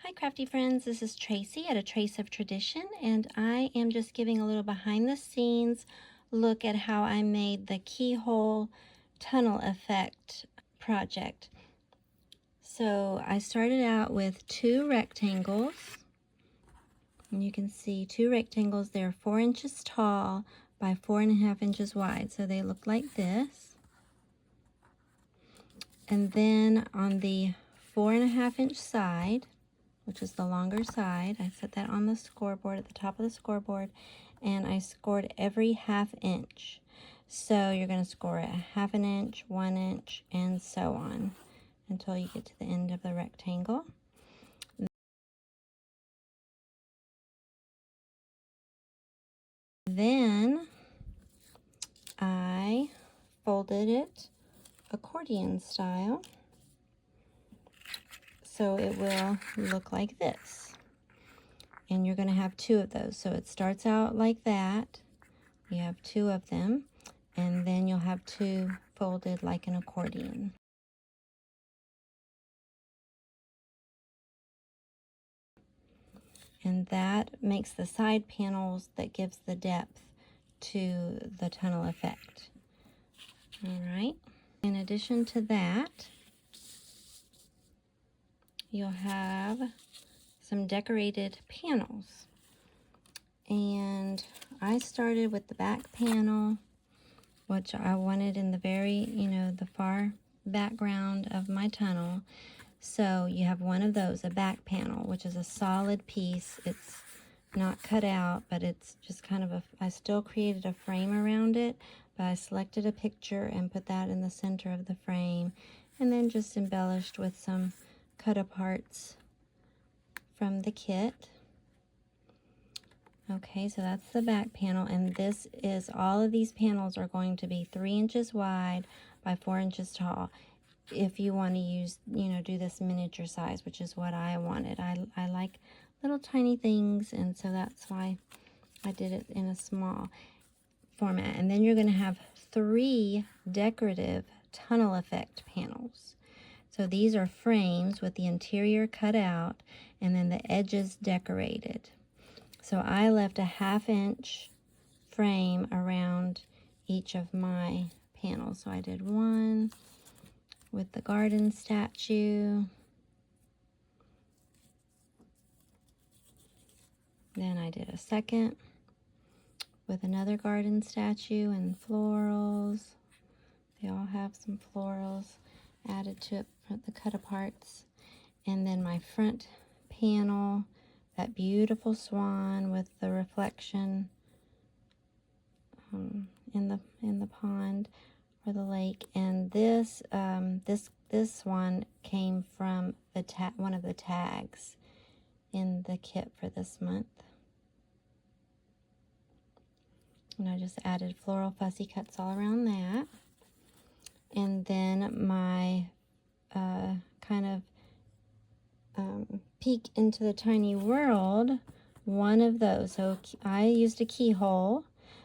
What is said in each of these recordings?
Hi crafty friends, this is Tracy at A Trace of Tradition, and I am just giving a little behind the scenes look at how I made the keyhole tunnel effect project. So I started out with two rectangles, and you can see two rectangles. They're 4 inches tall by 4.5 inches wide, so they look like this. And then on the 4.5 inch side, which is the longer side, I set that on the scoreboard, at the top of the scoreboard, and I scored every 1/2 inch. So you're going to score a 1/2 inch, 1 inch, and so on until you get to the end of the rectangle. Then I folded it accordion style, so it will look like this. And you're going to have two of those. So it starts out like that. You have two of them, and then you'll have two folded like an accordion. And that makes the side panels that gives the depth to the tunnel effect. All right. In addition to that, you'll have some decorated panels. And I started with the back panel, which I wanted in the very, the far background of my tunnel. So you have one of those, a back panel, which is a solid piece. It's not cut out, but it's just kind of I still created a frame around it, but I selected a picture and put that in the center of the frame, and then just embellished with some cut-aparts from the kit. Okay, so that's the back panel, and this is, all of these panels are going to be 3 inches wide by 4 inches tall. If you want to use, do this miniature size, which is what I wanted. I like little tiny things, and so that's why I did it in a small format. And then you're going to have 3 decorative tunnel effect panels. So these are frames with the interior cut out and then the edges decorated. So I left a 1/2 inch frame around each of my panels. So I did one with the garden statue. Then I did a second with another garden statue and florals. They all have some florals added to it, the cut-aparts. And then my front panel, that beautiful swan with the reflection in the pond or the lake. And this this one came from the one of the tags in the kit for this month. And I just added floral fussy cuts all around that. And then my kind of peek into the tiny world, one of those. So I used a keyhole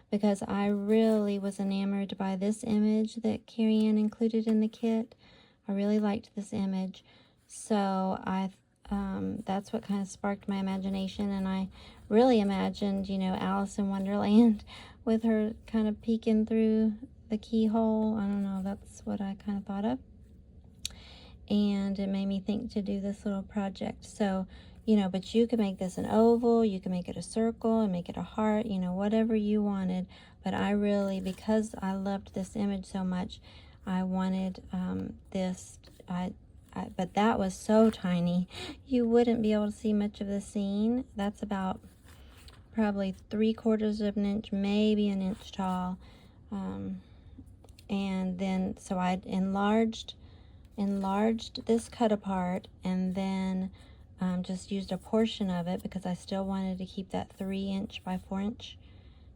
because I really was enamored by this image that Carrie Ann included in the kit. I really liked this image. So that's what kind of sparked my imagination, and I really imagined, Alice in Wonderland with her kind of peeking through the keyhole. I don't know, that's what I kind of thought of. And it made me think to do this little project. So, but you could make this an oval, you can make it a circle, and make it a heart, whatever you wanted. But I really, because I loved this image so much, I wanted this, but that was so tiny, you wouldn't be able to see much of the scene. That's about probably 3/4 of an inch, maybe an inch tall. And then, so I enlarged this cut apart, and then just used a portion of it because I still wanted to keep that 3 inch by 4 inch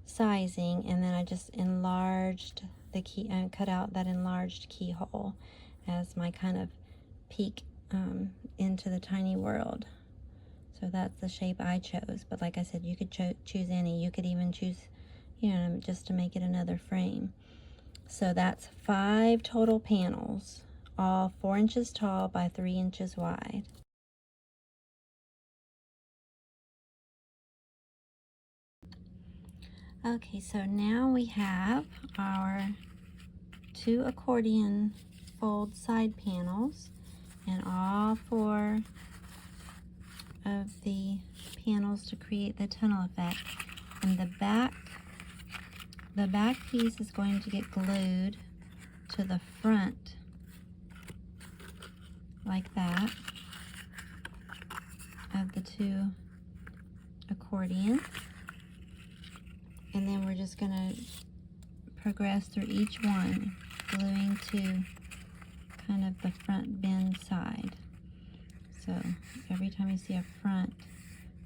sizing. And then I just enlarged the key and cut out that enlarged keyhole as my kind of peek into the tiny world. So that's the shape I chose, but like I said, you could choose any. You could even choose, just to make it another frame. So that's 5 total panels, all 4 inches tall by 3 inches wide. Okay, so now we have our 2 accordion fold side panels, and all 4 of the panels to create the tunnel effect. And the back piece is going to get glued to the front like that of the 2 accordions. And then we're just going to progress through each one, gluing to kind of the front bend side. So every time you see a front,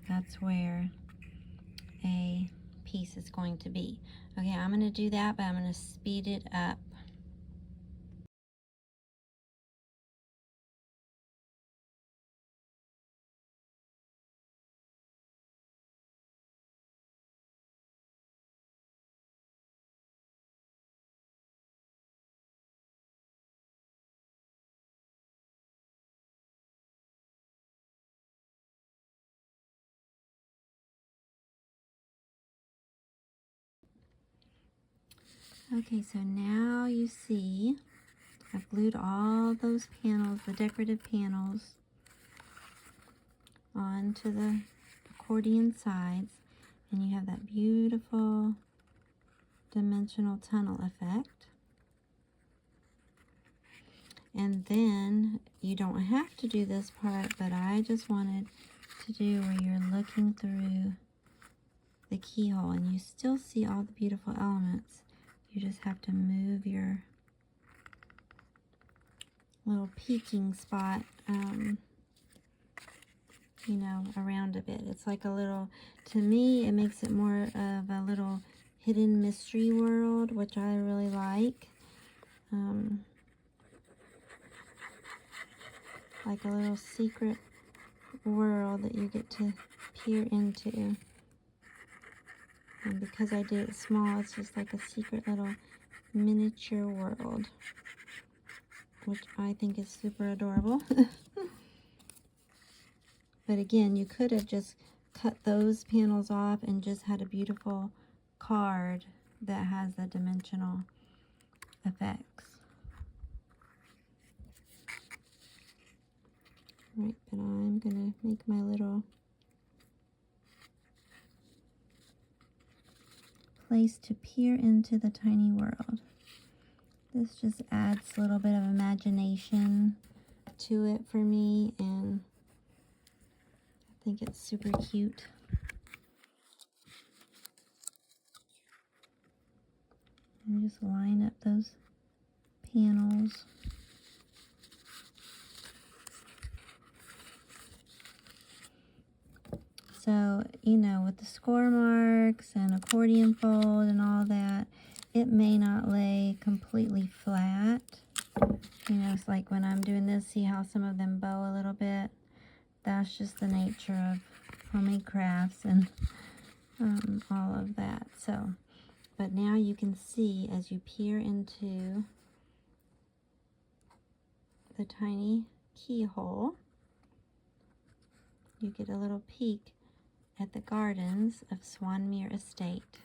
that's where a piece is going to be. Okay, I'm going to do that, but I'm going to speed it up. Okay, so now you see I've glued all those panels, the decorative panels, onto the accordion sides, and you have that beautiful dimensional tunnel effect. And then you don't have to do this part, but I just wanted to do where you're looking through the keyhole and you still see all the beautiful elements. You just have to move your little peeking spot, you know, around a bit. It's like a little, to me, it makes it more of a little hidden mystery world, which I really like. Like a little secret world that you get to peer into. And because I did it small, it's just like a secret little miniature world, which I think is super adorable. But again, you could have just cut those panels off and just had a beautiful card that has the dimensional effects. Right, but I'm gonna make my little place to peer into the tiny world. This just adds a little bit of imagination to it for me, and I think it's super cute. And just line up those panels. So, you know, with the score marks and accordion fold and all that, it may not lay completely flat. You know, it's like when I'm doing this, see how some of them bow a little bit? That's just the nature of homemade crafts and all of that. So, but now you can see as you peer into the tiny keyhole, you get a little peek at the gardens of Swanmere Estate.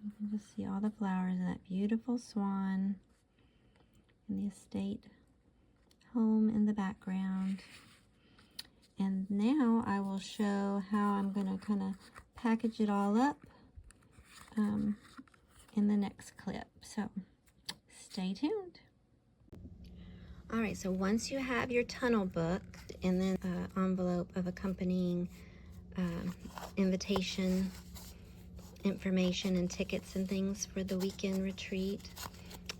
You can just see all the flowers and that beautiful swan and the estate home in the background. And now I will show how I'm going to kind of package it all up in the next clip. So stay tuned. All right, so once you have your tunnel book and then an envelope of accompanying invitation information and tickets and things for the weekend retreat,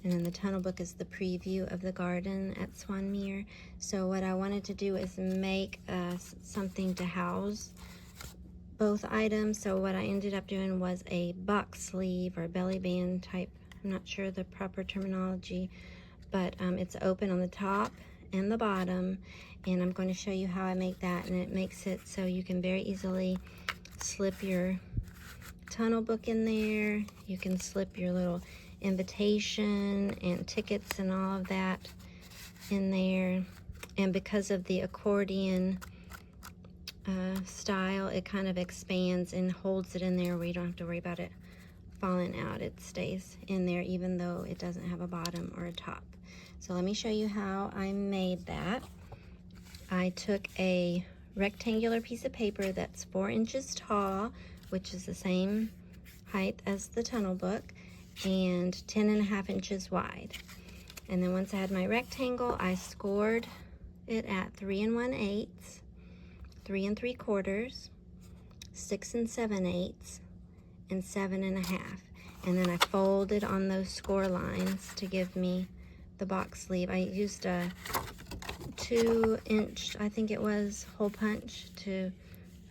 and then the tunnel book is the preview of the garden at Swanmere. So what I wanted to do is make something to house both items. So what I ended up doing was a box sleeve or belly band type, I'm not sure the proper terminology, but it's open on the top and the bottom, and I'm going to show you how I make that. And it makes it so you can very easily slip your tunnel book in there. You can slip your little invitation and tickets and all of that in there. And because of the accordion style, it kind of expands and holds it in there where you don't have to worry about it falling out. It stays in there even though it doesn't have a bottom or a top. So let me show you how I made that. I took a rectangular piece of paper that's 4 inches tall, which is the same height as the tunnel book, and 10.5 inches wide. And then once I had my rectangle, I scored it at 3 1/8, 3 3/4, 6 7/8, and 7 1/2. And then I folded on those score lines to give me the box sleeve. I used a 2-inch, I think it was, hole punch to,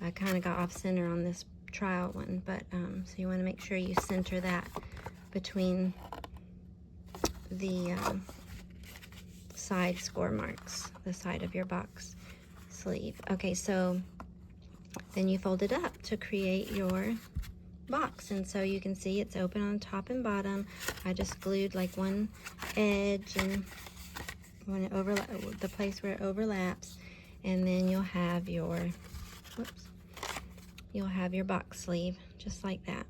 I kind of got off center on this trial one, but so you want to make sure you center that between the side score marks, the side of your box sleeve. Okay, so then you fold it up to create your box, and so you can see it's open on top and bottom. I just glued like one edge and when it overlap, the place where it overlaps, and then you'll have your, whoops, you'll have your box sleeve just like that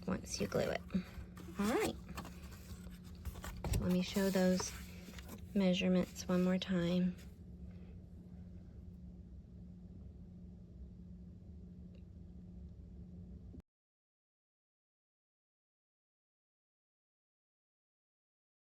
once you glue it. All right, let me show those measurements one more time.